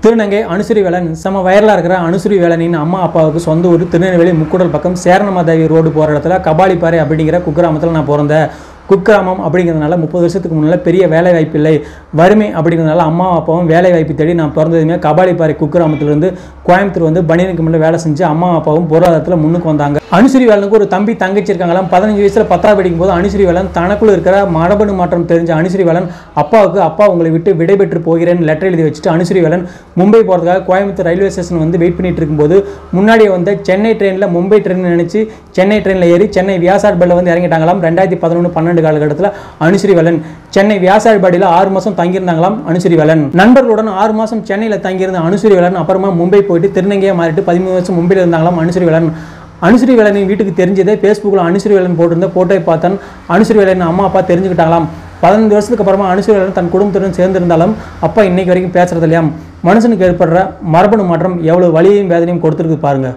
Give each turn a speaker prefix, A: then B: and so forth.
A: திருநங்கை அனுசூரி வேலன் செம வைரலாக இருக்கிற அனுசூரி வேலனின் அம்மா அப்பாவுக்கு சொந்த ஊர் திருநெல்வேலி முக்கூடல் பக்கம் சேரணமாதேவி ரோடு போகிற இடத்துல கபாலிப்பாறை அப்படிங்கிற குக்கிராமத்தில் நான் பிறந்தேன். குக்கிராமம் அப்படிங்கிறதுனால 30 வருஷத்துக்கு முன்னால் பெரிய வேலை வாய்ப்பு இல்லை, வறுமை அப்படிங்கிறதுனால அம்மா அப்பாவும் வேலை வாய்ப்பு தேடி நான் பிறந்ததுமே கபாலிப்பாறை குக்கிராமத்திலிருந்து கோயம்புத்தூர் வந்து பனியனுக்கு முன்னே வேலை செஞ்சு அம்மா அப்பாவும் பொருளாதாரத்தில் முன்னுக்கு வந்தாங்க. அனுசூரி வேலனுக்கு ஒரு தம்பி தங்கச்சி இருக்காங்களாம். 15 வயசில் 10ஆவது படிக்கும் போது அனுசூரி வேலன் தனக்குள்ள இருக்கிற மரபணு மாற்றம் தெரிஞ்ச அனுசூரி வேலன் அப்பாவுக்கு அப்பா உங்களை விட்டு விடைபெற்று போகிறேன்னு லெட்டர் எழுதி வச்சுட்டு அனுசூரி வேலன் மும்பை போகிறதுக்காக கோயம்புத்தூர் ரயில்வே ஸ்டேஷன் வந்து வெயிட் பண்ணிட்டு இருக்கும்போது முன்னாடியே வந்து சென்னை ட்ரெயினில் மும்பை ட்ரெயின் நினச்சி சென்னை ட்ரெயினில் ஏறி சென்னை வியாசார்பாடியில் வந்து இறங்கிட்டாங்களாம். 2011-12 காலகட்டத்தில் அனுசூரி வேலன் சென்னை வியாசார்பாடியில் 6 மாதம் தங்கியிருந்தாங்களாம். அனுசூரி வேலன் நண்பர்களுடன் 6 மாதம் சென்னையில் தங்கியிருந்த அனுசூரி வேலன் அப்புறமா மும்பை போயிட்டு திருநங்கையாக மாறிட்டு 13 வருஷம் மும்பையில் இருந்தாங்களாம். அனுசூரி வேலன் அனுசூரி வேலனின் வீட்டுக்கு தெரிஞ்சதே ஃபேஸ்புக்கில் அனுசூரி வேலன் போட்டிருந்த போட்டோவை பார்த்தன் அனுசூரி வேலன் அம்மா அப்பா தெரிஞ்சுக்கிட்டாங்களாம். 15 வருஷத்துக்கு அப்புறமா அனுசூரி வேலன் தன் குடும்பத்துடன் சேர்ந்திருந்தாலும் அப்பா இன்னைக்கு வரைக்கும் பேசுறது இல்லையாம். மனுஷனுக்கு ஏற்படுற மரபணு மாற்றம் எவ்வளவு வலியையும் வேதனையும் கொடுத்துருக்கு பாருங்க.